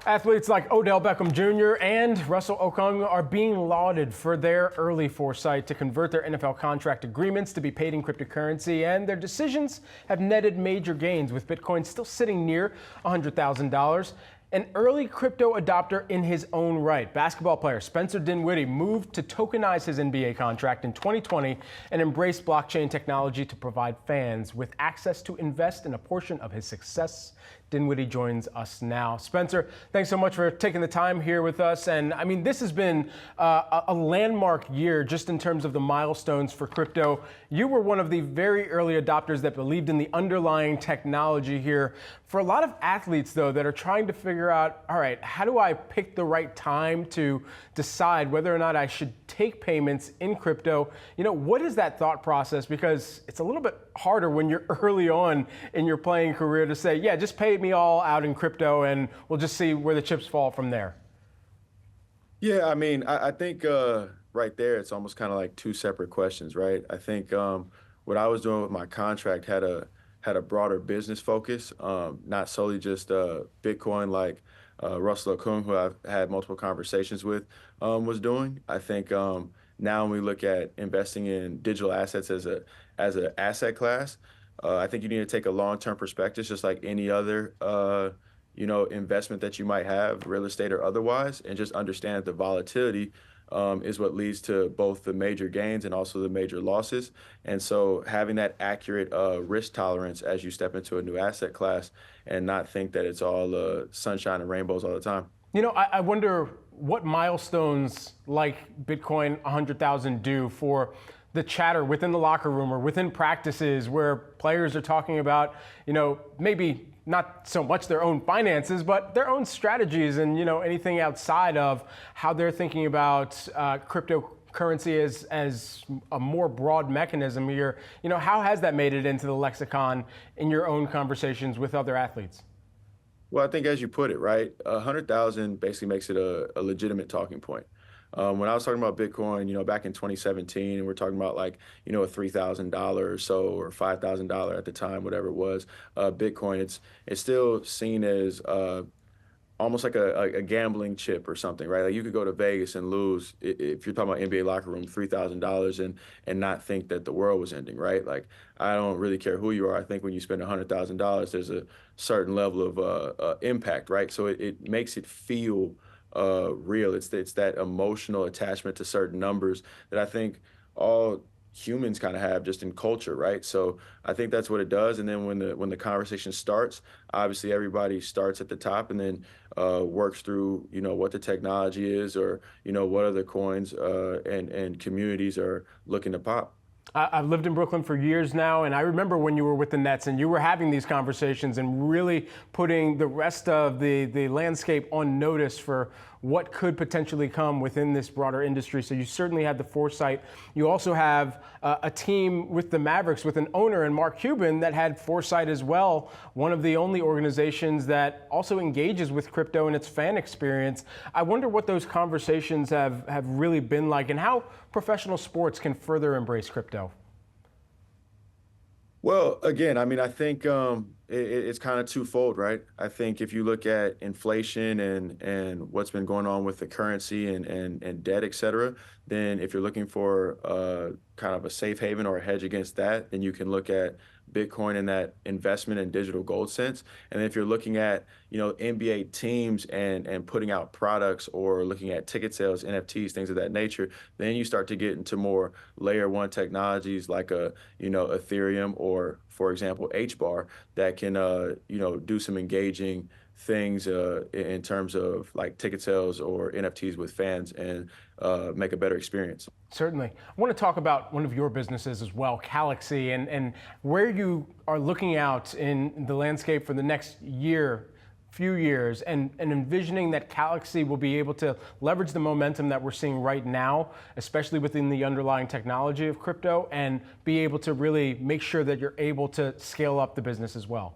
Athletes like Odell Beckham Jr. and Russell Okung are being lauded for their early foresight to convert their NFL contract agreements to be paid in cryptocurrency, and their decisions have netted major gains, with Bitcoin still sitting near $100,000. An early crypto adopter in his own right, basketball player Spencer Dinwiddie moved to tokenize his NBA contract in 2020 and embraced blockchain technology to provide fans with access to invest in a portion of his success. Dinwiddie joins us now. Spencer, thanks so much for taking the time here with us. And I mean, this has been a landmark year just in terms of the milestones for crypto. You were one of the very early adopters that believed in the underlying technology here. For a lot of athletes, though, that are trying to figure out, all right, how do I pick the right time to decide whether or not I should take payments in crypto? You know, what is that thought process? Because it's a little bit harder when you're early on in your playing career to say, yeah, just pay me all out in crypto and we'll just see where the chips fall from there. Yeah, I mean, I think right there, it's almost kind of like two separate questions, right? I think what I was doing with my contract had a broader business focus, not solely just Bitcoin, like Russell Okung, who I've had multiple conversations with, was doing. I think now when we look at investing in digital assets as an asset class, I think you need to take a long-term perspective, just like any other investment that you might have, real estate or otherwise, and just understand that the volatility is what leads to both the major gains and also the major losses. And so having that accurate risk tolerance as you step into a new asset class and not think that it's all sunshine and rainbows all the time. You know, I wonder what milestones like Bitcoin 100,000 do for the chatter within the locker room or within practices where players are talking about, you know, maybe not so much their own finances, but their own strategies and, you know, anything outside of how they're thinking about cryptocurrency as a more broad mechanism here. You know, how has that made it into the lexicon in your own conversations with other athletes? Well, I think as you put it, right, 100,000 basically makes it a legitimate talking point. When I was talking about Bitcoin, you know, back in 2017, and we're talking about like, you know, a $3,000 or so, or $5,000 at the time, whatever it was, Bitcoin, it's still seen as almost like a gambling chip or something, right? Like you could go to Vegas and lose, if you're talking about NBA locker room, $3,000 and not think that the world was ending, right? Like I don't really care who you are. I think when you spend $100,000, there's a certain level of impact, right? So it makes it feel real. It's that emotional attachment to certain numbers that I think all humans kind of have just in culture, right? So I think that's what it does. And then when the conversation starts, obviously everybody starts at the top and then works through, you know, what the technology is or, you know, what other coins and communities are looking to pop. I've lived in Brooklyn for years now, and I remember when you were with the Nets and you were having these conversations and really putting the rest of the landscape on notice for what could potentially come within this broader industry. So you certainly had the foresight. You also have a team with the Mavericks with an owner in Mark Cuban that had foresight as well. One of the only organizations that also engages with crypto and its fan experience. I wonder what those conversations have really been like and how professional sports can further embrace crypto. Well, again, I mean, I think it's kind of twofold, right? I think if you look at inflation and what's been going on with the currency and debt, et cetera, then if you're looking for kind of a safe haven or a hedge against that, then you can look at Bitcoin in that investment in digital gold sense. And if you're looking at, you know, NBA teams and putting out products or looking at ticket sales, NFTs, things of that nature, then you start to get into more layer one technologies like Ethereum or, for example, HBAR that can, do some engaging things in terms of like ticket sales or NFTs with fans and make a better experience. Certainly. I want to talk about one of your businesses as well, Calaxy, and where you are looking out in the landscape for the next few years, and envisioning that Calaxy will be able to leverage the momentum that we're seeing right now, especially within the underlying technology of crypto, and be able to really make sure that you're able to scale up the business as well.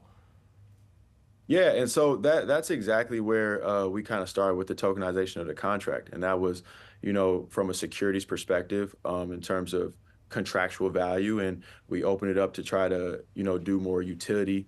Yeah, and so that's exactly where we kind of started with the tokenization of the contract, and that was, you know, from a securities perspective, in terms of contractual value, and we opened it up to try to, you know, do more utility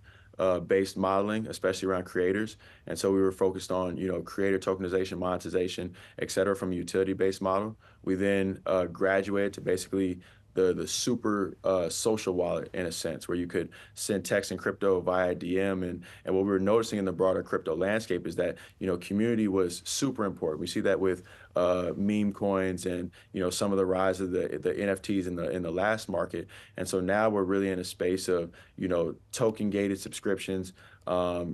based modeling, especially around creators. And so we were focused on, creator tokenization, monetization, et cetera, from a utility-based model. We then graduated to basically the super social wallet in a sense, where you could send text and crypto via DM. And what we were noticing in the broader crypto landscape is that, community was super important. We see that with meme coins and, some of the rise of the NFTs in the last market. And so now we're really in a space of, token gated subscriptions,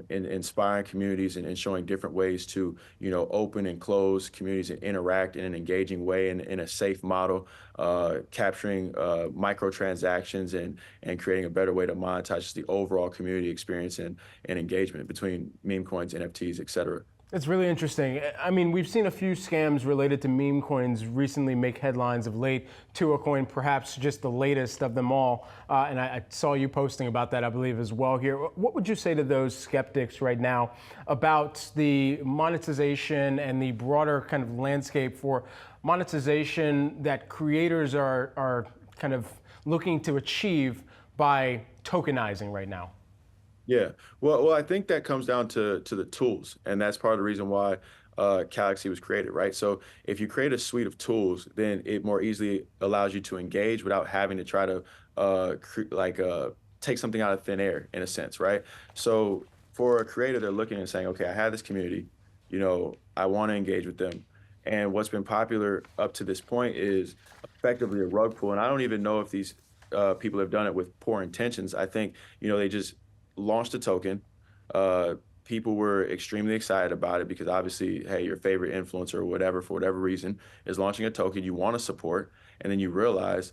inspiring communities and showing different ways to, open and close communities and interact in an engaging way in a safe model, capturing microtransactions and creating a better way to monetize just the overall community experience and engagement between meme coins, NFTs, et cetera. It's really interesting. I mean, we've seen a few scams related to meme coins recently make headlines of late. Tua coin, perhaps just the latest of them all. And I saw you posting about that, I believe, as well here. What would you say to those skeptics right now about the monetization and the broader kind of landscape for monetization that creators are kind of looking to achieve by tokenizing right now? Yeah, well, I think that comes down to the tools, and that's part of the reason why Calaxy was created, right? So if you create a suite of tools, then it more easily allows you to engage without having to try to take something out of thin air, in a sense, right? So for a creator, they're looking and saying, okay, I have this community, I want to engage with them, and what's been popular up to this point is effectively a rug pull, and I don't even know if these people have done it with poor intentions. I think they just launched a token. People were extremely excited about it because obviously, hey, your favorite influencer or whatever, for whatever reason, is launching a token you want to support. And then you realize,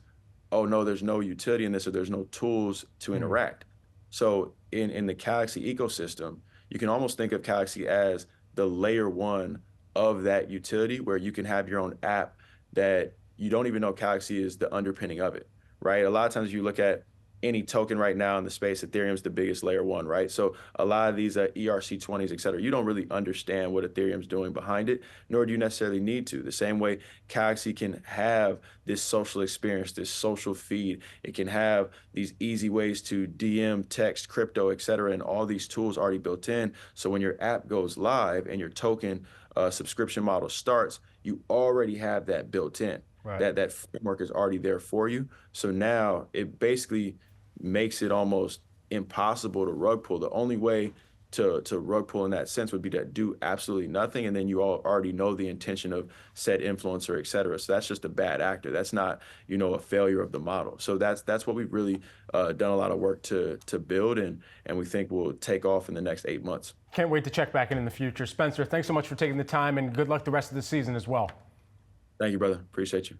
oh no, there's no utility in this, or there's no tools to interact. So in the Calaxy ecosystem, you can almost think of Calaxy as the layer one of that utility, where you can have your own app that you don't even know Calaxy is the underpinning of it, right? A lot of times you look at any token right now in the space, Ethereum's the biggest layer one, right? So a lot of these ERC20s, et cetera, you don't really understand what Ethereum's doing behind it, nor do you necessarily need to. The same way Calaxy can have this social experience, this social feed. It can have these easy ways to DM, text, crypto, et cetera, and all these tools already built in. So when your app goes live and your token subscription model starts, you already have that built in. Right. That framework is already there for you. So now it basically makes it almost impossible to rug pull. The only way to rug pull in that sense would be to do absolutely nothing, and then you already know the intention of said influencer, et cetera. So that's just a bad actor. That's not, a failure of the model. So that's what we've really done a lot of work to build, and we think will take off in the next 8 months. Can't wait to check back in the future. Spencer, thanks so much for taking the time, and good luck the rest of the season as well. Thank you, brother. Appreciate you.